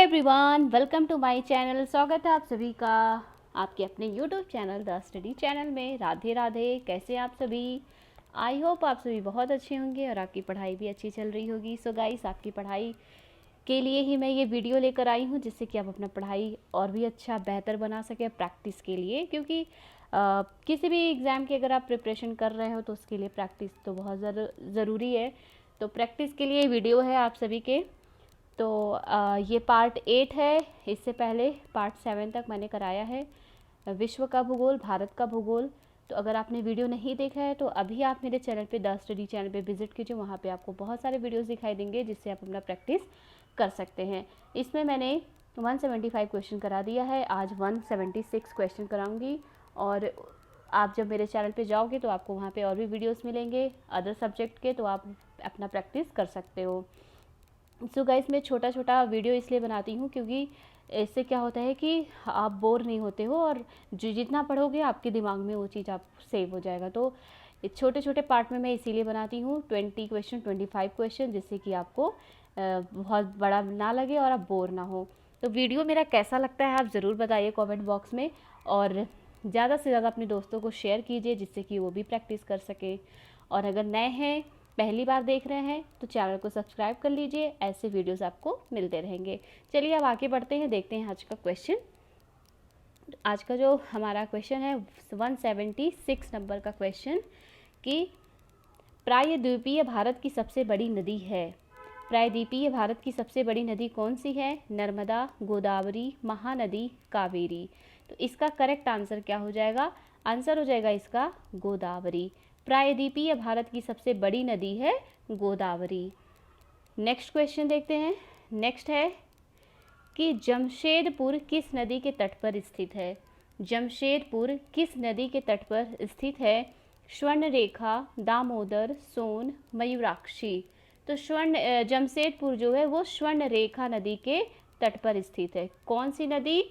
Everyone, welcome to my channel. स्वागत है आप सभी का आपके अपने YouTube channel the study channel में। राधे राधे। कैसे हैं आप सभी? आई होप आप सभी बहुत अच्छे होंगे और आपकी पढ़ाई भी अच्छी चल रही होगी। सो गाइस, आपकी पढ़ाई के लिए ही मैं ये वीडियो लेकर आई हूँ, जिससे कि आप अपना पढ़ाई और भी अच्छा बेहतर बना सकें प्रैक्टिस के लिए। क्योंकि किसी भी एग्ज़ाम की अगर आप प्रिपरेशन कर रहे हो तो उसके लिए प्रैक्टिस तो बहुत ज़रूरी है। तो प्रैक्टिस के लिए वीडियो है आप सभी के। तो ये पार्ट 8 है। इससे पहले पार्ट 7 तक मैंने कराया है विश्व का भूगोल, भारत का भूगोल। तो अगर आपने वीडियो नहीं देखा है तो अभी आप मेरे चैनल पे द स्टडी चैनल पे विजिट कीजिए। वहाँ पे आपको बहुत सारे वीडियोस दिखाई देंगे जिससे आप अपना प्रैक्टिस कर सकते हैं। इसमें मैंने 175 क्वेश्चन करा दिया है। आज 176 क्वेश्चन कराऊंगी और आप जब मेरे चैनल पे जाओगे तो आपको वहाँ पे और भी वीडियोस मिलेंगे अदर सब्जेक्ट के, तो आप अपना प्रैक्टिस कर सकते हो। सो गाइस, मैं छोटा छोटा वीडियो इसलिए बनाती हूँ क्योंकि इससे क्या होता है कि आप बोर नहीं होते हो और जितना पढ़ोगे आपके दिमाग में वो चीज़ आप सेव हो जाएगा। तो छोटे छोटे पार्ट में मैं इसीलिए बनाती हूँ 20 क्वेश्चन 25 क्वेश्चन, जिससे कि आपको बहुत बड़ा ना लगे और आप बोर ना हो। तो वीडियो मेरा कैसा लगता है आप ज़रूर बताइए कमेंट बॉक्स में, और ज़्यादा से ज़्यादा अपने दोस्तों को शेयर कीजिए जिससे कि वो भी प्रैक्टिस कर सके। और अगर नए हैं, पहली बार देख रहे हैं, तो चैनल को सब्सक्राइब कर लीजिए। ऐसे वीडियोस आपको मिलते रहेंगे। चलिए अब आगे बढ़ते हैं, देखते हैं आज का क्वेश्चन। आज का जो हमारा क्वेश्चन है 176 नंबर का क्वेश्चन कि प्रायद्वीपीय भारत की सबसे बड़ी नदी है। प्रायद्वीपीय भारत की सबसे बड़ी नदी कौन सी है? नर्मदा, गोदावरी, महानदी, कावेरी। तो इसका करेक्ट आंसर क्या हो जाएगा? आंसर हो जाएगा इसका गोदावरी। प्रायद्वीपीय भारत की सबसे बड़ी नदी है गोदावरी। नेक्स्ट क्वेश्चन देखते हैं। नेक्स्ट है कि जमशेदपुर किस नदी के तट पर स्थित है? जमशेदपुर किस नदी के तट पर स्थित है? स्वर्णरेखा, दामोदर, सोन, मयूराक्षी। तो जमशेदपुर जो है वो स्वर्णरेखा नदी के तट पर स्थित है। कौन सी नदी?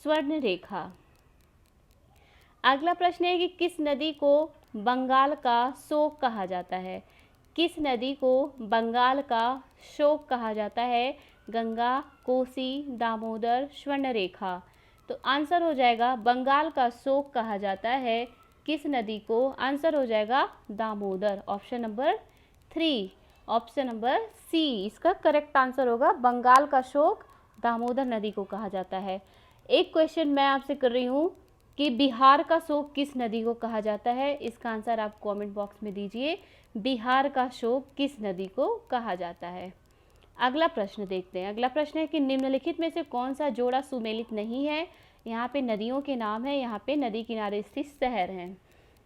स्वर्णरेखा। अगला प्रश्न है कि किस नदी को बंगाल का शोक कहा जाता है? किस नदी को बंगाल का शोक कहा जाता है? गंगा, कोसी, दामोदर, स्वर्णरेखा। तो आंसर हो जाएगा बंगाल का शोक कहा जाता है किस नदी को? आंसर हो जाएगा Damodar. Option number 3, option number C इसका करेक्ट आंसर होगा। बंगाल का शोक दामोदर नदी को कहा जाता है। एक क्वेश्चन मैं आपसे कर रही हूँ कि बिहार का शोक किस नदी को कहा जाता है? इसका आंसर आप कमेंट बॉक्स में दीजिए। बिहार का शोक किस नदी को कहा जाता है? अगला प्रश्न देखते हैं। अगला प्रश्न है कि निम्नलिखित में से कौन सा जोड़ा सुमेलित नहीं है? यहाँ पे नदियों के नाम है, यहाँ पे नदी किनारे स्थित शहर हैं।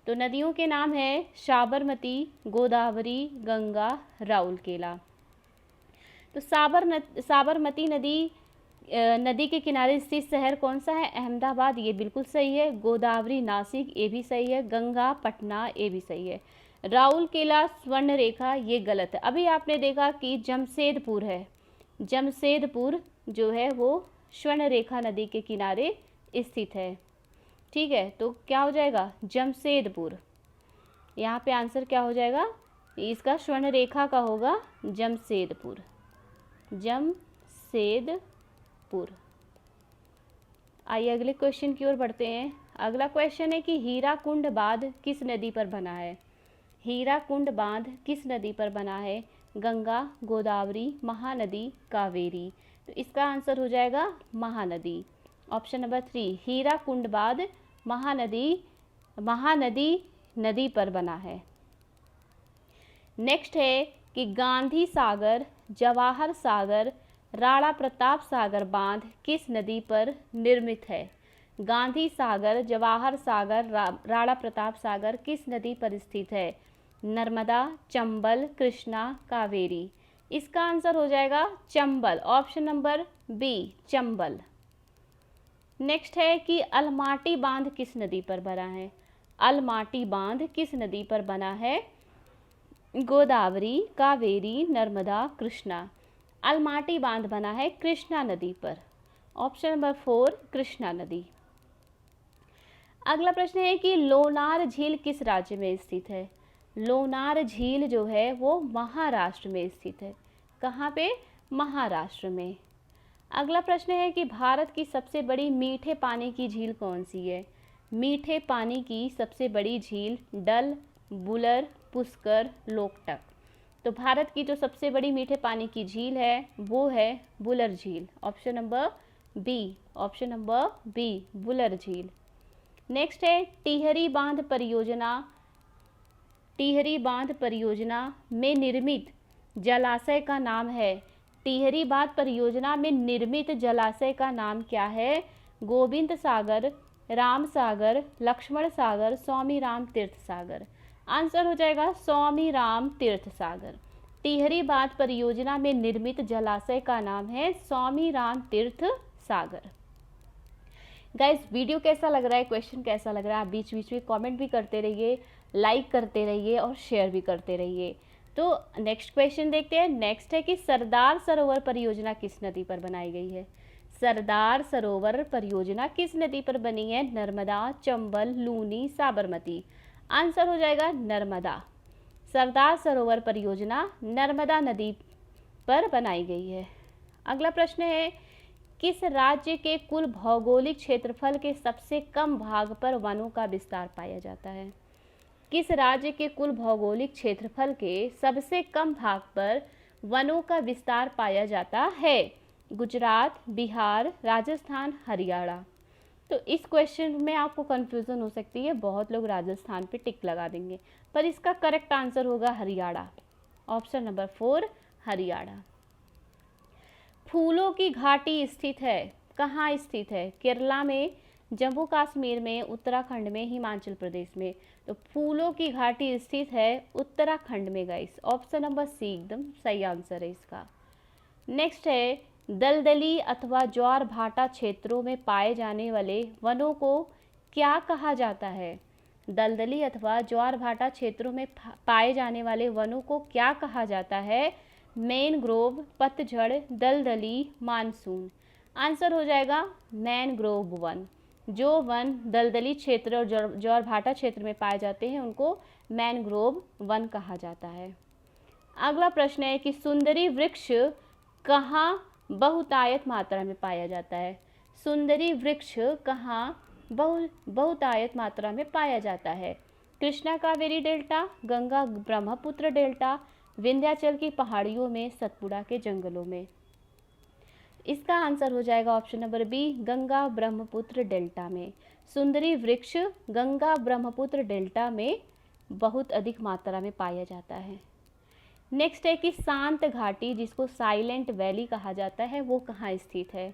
तो नदियों के नाम है साबरमती, गोदावरी, गंगा, राउरकेला। तो साबरमती नदी के किनारे स्थित शहर कौन सा है? अहमदाबाद, ये बिल्कुल सही है। गोदावरी नासिक, ये भी सही है। गंगा पटना, ये भी सही है। राउरकेला स्वर्णरेखा, ये गलत है। अभी आपने देखा कि जमशेदपुर है, जमशेदपुर जो है वो स्वर्णरेखा नदी के किनारे स्थित है। ठीक है, तो क्या हो जाएगा? जमशेदपुर। यहाँ पे आंसर क्या हो जाएगा? इसका स्वर्णरेखा का होगा जमशेदपुर। जमशेदपुर। आइए अगले क्वेश्चन की ओर बढ़ते हैं। अगला क्वेश्चन है कि हीराकुंड बांध किस नदी पर बना है? हीराकुंड बांध किस नदी पर बना है? गंगा, गोदावरी, महानदी, कावेरी। तो इसका आंसर हो जाएगा महानदी। ऑप्शन नंबर 3, हीराकुंड बांध महानदी नदी पर बना है। नेक्स्ट है कि गांधी सागर, जवाहर सागर, राणा प्रताप सागर बांध किस नदी पर निर्मित है? गांधी सागर, जवाहर सागर, राणा प्रताप सागर किस नदी पर स्थित है? नर्मदा, चंबल, कृष्णा, कावेरी। इसका आंसर हो जाएगा Chambal. Option number B, Chambal. Next है कि अलमाटी बांध किस नदी पर बना है? अलमाटी बांध किस नदी पर बना है? गोदावरी, कावेरी, नर्मदा, कृष्णा। अलमाटी बांध बना है कृष्णा नदी पर। ऑप्शन नंबर 4, कृष्णा नदी। अगला प्रश्न है कि लोनार झील किस राज्य में स्थित है? लोनार झील जो है वो महाराष्ट्र में स्थित है। कहाँ पे? महाराष्ट्र में। अगला प्रश्न है कि भारत की सबसे बड़ी मीठे पानी की झील कौन सी है? मीठे पानी की सबसे बड़ी झील डल, बुलर, पुष्कर, लोकटक। तो भारत की जो सबसे बड़ी मीठे पानी की झील है वो है बुलर झील। Option number B, option number B, Wular झील। नेक्स्ट है टिहरी बांध परियोजना, टिहरी बांध परियोजना में निर्मित जलाशय का नाम है। टिहरी बांध परियोजना में निर्मित जलाशय का नाम क्या है? गोविंद सागर, राम सागर, लक्ष्मण सागर, स्वामी राम तीर्थ सागर। आंसर हो जाएगा स्वामी राम तीर्थ सागर। टिहरी बांध परियोजना में निर्मित जलाशय का नाम है स्वामी राम तीर्थ सागर। गाइस, वीडियो कैसा लग रहा है, क्वेश्चन कैसा लग रहा है, आप बीच बीच में कमेंट भी करते रहिए, लाइक करते रहिए और शेयर भी करते रहिए। तो नेक्स्ट क्वेश्चन देखते हैं। नेक्स्ट है कि सरदार सरोवर परियोजना किस नदी पर बनाई गई है? सरदार सरोवर परियोजना किस नदी पर बनी है? नर्मदा, चंबल, लूनी, साबरमती। आंसर हो जाएगा नर्मदा। सरदार सरोवर परियोजना नर्मदा नदी पर बनाई गई है। अगला प्रश्न है किस राज्य के कुल भौगोलिक क्षेत्रफल के सबसे कम भाग पर वनों का विस्तार पाया जाता है? किस राज्य के कुल भौगोलिक क्षेत्रफल के सबसे कम भाग पर वनों का विस्तार पाया जाता है? गुजरात, बिहार, राजस्थान, हरियाणा। तो इस क्वेश्चन में आपको कंफ्यूजन हो सकती है, बहुत लोग राजस्थान पे टिक लगा देंगे, पर इसका करेक्ट आंसर होगा हरियाणा। Option number 4, Haryana. फूलों की घाटी स्थित है, कहाँ स्थित है? केरला में, जम्मू कश्मीर में, उत्तराखंड में, हिमाचल प्रदेश में। तो फूलों की घाटी स्थित है उत्तराखंड में गाइस। ऑप्शन नंबर सी एकदम सही आंसर है इसका। नेक्स्ट है दलदली अथवा ज्वार भाटा क्षेत्रों में पाए जाने वाले वनों को क्या कहा जाता है? दलदली अथवा ज्वार भाटा क्षेत्रों में पाए जाने वाले वनों को क्या कहा जाता है? मैनग्रोव, पतझड़, दलदली, मानसून। आंसर हो जाएगा मैनग्रोव वन। जो वन दलदली क्षेत्र और ज्वार भाटा क्षेत्र में पाए जाते हैं उनको मैनग्रोव वन कहा जाता है। अगला प्रश्न है कि सुंदरी वृक्ष कहाँ बहुतायत मात्रा में पाया जाता है? सुंदरी वृक्ष कहाँ बहुतायत मात्रा में पाया जाता है? कृष्णा कावेरी डेल्टा, गंगा ब्रह्मपुत्र डेल्टा, विंध्याचल की पहाड़ियों में, सतपुड़ा के जंगलों में। इसका आंसर हो जाएगा option number B, Ganga Brahmaputra delta में। सुंदरी वृक्ष गंगा ब्रह्मपुत्र डेल्टा में बहुत अधिक मात्रा में पाया जाता है। नेक्स्ट है कि शांत घाटी जिसको साइलेंट वैली कहा जाता है वो कहाँ स्थित है?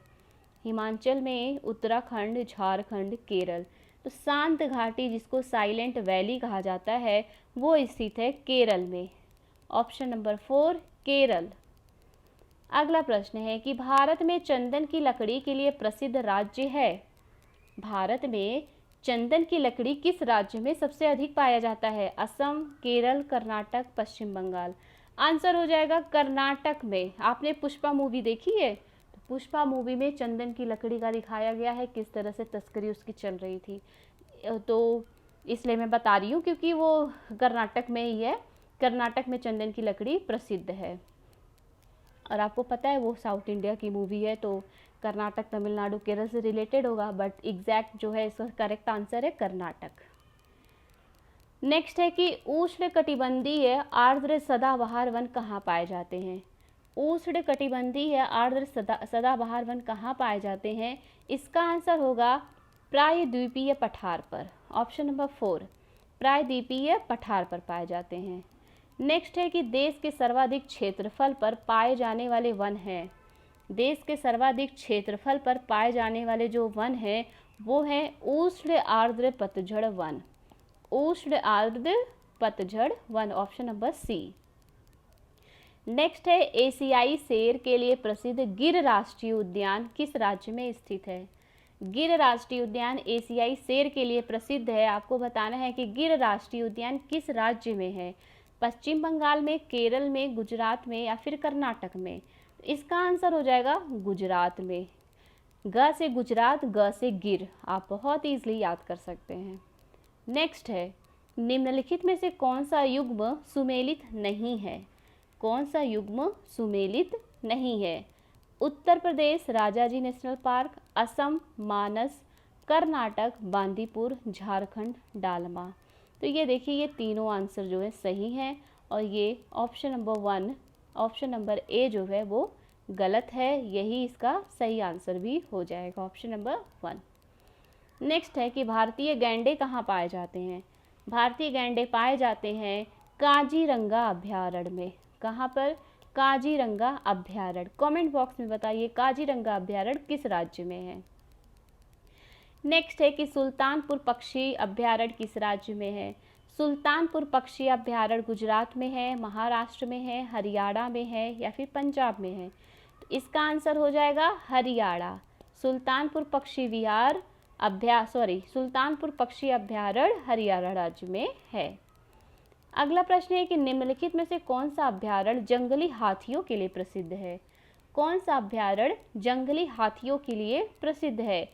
हिमाचल में, उत्तराखंड, झारखंड, केरल। तो शांत घाटी जिसको साइलेंट वैली कहा जाता है वो स्थित है केरल में। Option number 4, Kerala. अगला प्रश्न है कि भारत में चंदन की लकड़ी के लिए प्रसिद्ध राज्य है? भारत में चंदन की लकड़ी किस राज्य में सबसे अधिक पाया जाता है? असम, केरल, कर्नाटक, पश्चिम बंगाल। आंसर हो जाएगा कर्नाटक में। आपने पुष्पा मूवी देखी है? तो पुष्पा मूवी में चंदन की लकड़ी का दिखाया गया है, किस तरह से तस्करी उसकी चल रही थी। तो इसलिए मैं बता रही हूँ क्योंकि वो कर्नाटक में ही है। कर्नाटक में चंदन की लकड़ी प्रसिद्ध है। और आपको पता है वो साउथ इंडिया की मूवी है तो कर्नाटक, तमिलनाडु, केरल से रिलेटेड होगा, बट एग्जैक्ट जो है इसका करेक्ट आंसर है कर्नाटक। नेक्स्ट है कि उष्ण कटिबंधीय आर्द्र सदाबहार वन कहाँ पाए जाते हैं? उष्ण कटिबंधीय आर्द्र सदाबहार वन कहाँ पाए जाते हैं? इसका आंसर होगा प्रायद्वीपीय पठार पर। ऑप्शन नंबर 4, प्रायद्वीपीय पठार पर पाए जाते हैं। नेक्स्ट है कि देश के सर्वाधिक क्षेत्रफल पर पाए जाने वाले वन हैं। देश के सर्वाधिक क्षेत्रफल पर पाए जाने वाले जो वन हैं वो है उष्ण आर्द्र पतझड़ वन। उष्ण आर्द्र पतझड़ वन। Option number C. नेक्स्ट है एशियाई शेर के लिए प्रसिद्ध गिर राष्ट्रीय उद्यान किस राज्य में स्थित है? गिर राष्ट्रीय उद्यान एशियाई शेर के लिए प्रसिद्ध है। आपको बताना है कि गिर राष्ट्रीय उद्यान किस राज्य में है? पश्चिम बंगाल में, केरल में, गुजरात में या फिर कर्नाटक में। इसका आंसर हो जाएगा गुजरात में। ग से गुजरात, ग से गिर। आप बहुत ईजिली याद कर सकते हैं। नेक्स्ट है निम्नलिखित में से कौन सा युग्म सुमेलित नहीं है? कौन सा युग्म सुमेलित नहीं है? उत्तर प्रदेश राजाजी नेशनल पार्क, असम मानस, कर्नाटक बांदीपुर, झारखंड डालमा। तो ये देखिए ये तीनों आंसर जो है सही हैं और ये option number 1, option number A जो है वो गलत है, यही इसका सही आंसर भी हो जाएगा, ऑप्शन नंबर 1। नेक्स्ट है कि भारतीय गैंडे कहाँ पाए जाते हैं। भारतीय गैंडे पाए जाते हैं काजीरंगा अभयारण्य में। कहाँ पर? काजीरंगा अभयारण्य। कमेंट बॉक्स में बताइए काजीरंगा अभयारण्य किस राज्य में है। नेक्स्ट है कि सुल्तानपुर पक्षी अभयारण्य किस राज्य में है। सुल्तानपुर पक्षी अभयारण्य गुजरात में है, महाराष्ट्र में है, हरियाणा में है या फिर पंजाब में है। तो इसका आंसर हो जाएगा हरियाणा। सुल्तानपुर पक्षी विहार सुल्तानपुर पक्षी अभयारण्य हरियाणा राज्य में है। अगला प्रश्न है कि निम्नलिखित में से कौन सा अभयारण्य जंगली हाथियों के लिए प्रसिद्ध है। कौन सा अभयारण्य जंगली हाथियों के लिए प्रसिद्ध है।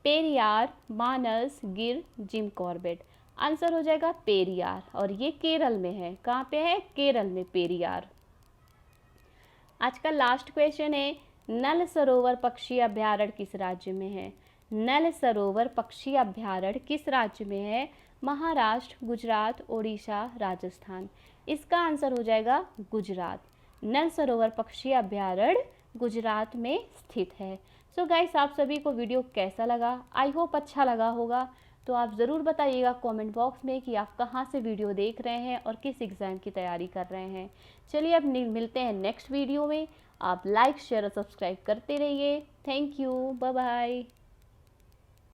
पेरियार, मानस, गिर, जिम कॉर्बेट। आंसर हो जाएगा पेरियार और ये केरल में है। कहाँ पे है? केरल में पेरियार। आज का लास्ट क्वेश्चन है नल सरोवर पक्षी अभयारण्य किस राज्य में है। नल सरोवर पक्षी अभयारण्य किस राज्य में है। महाराष्ट्र, गुजरात, ओडिशा, राजस्थान। इसका आंसर हो जाएगा गुजरात। नल सरोवर पक्षी अभयारण्य गुजरात में स्थित है। सो गाइस, आप सभी को वीडियो कैसा लगा? आई होप अच्छा लगा होगा। तो आप ज़रूर बताइएगा कमेंट बॉक्स में कि आप कहाँ से वीडियो देख रहे हैं और किस एग्ज़ाम की तैयारी कर रहे हैं। चलिए अब मिलते हैं नेक्स्ट वीडियो में। आप लाइक, शेयर और सब्सक्राइब करते रहिए। Thank you, bye bye.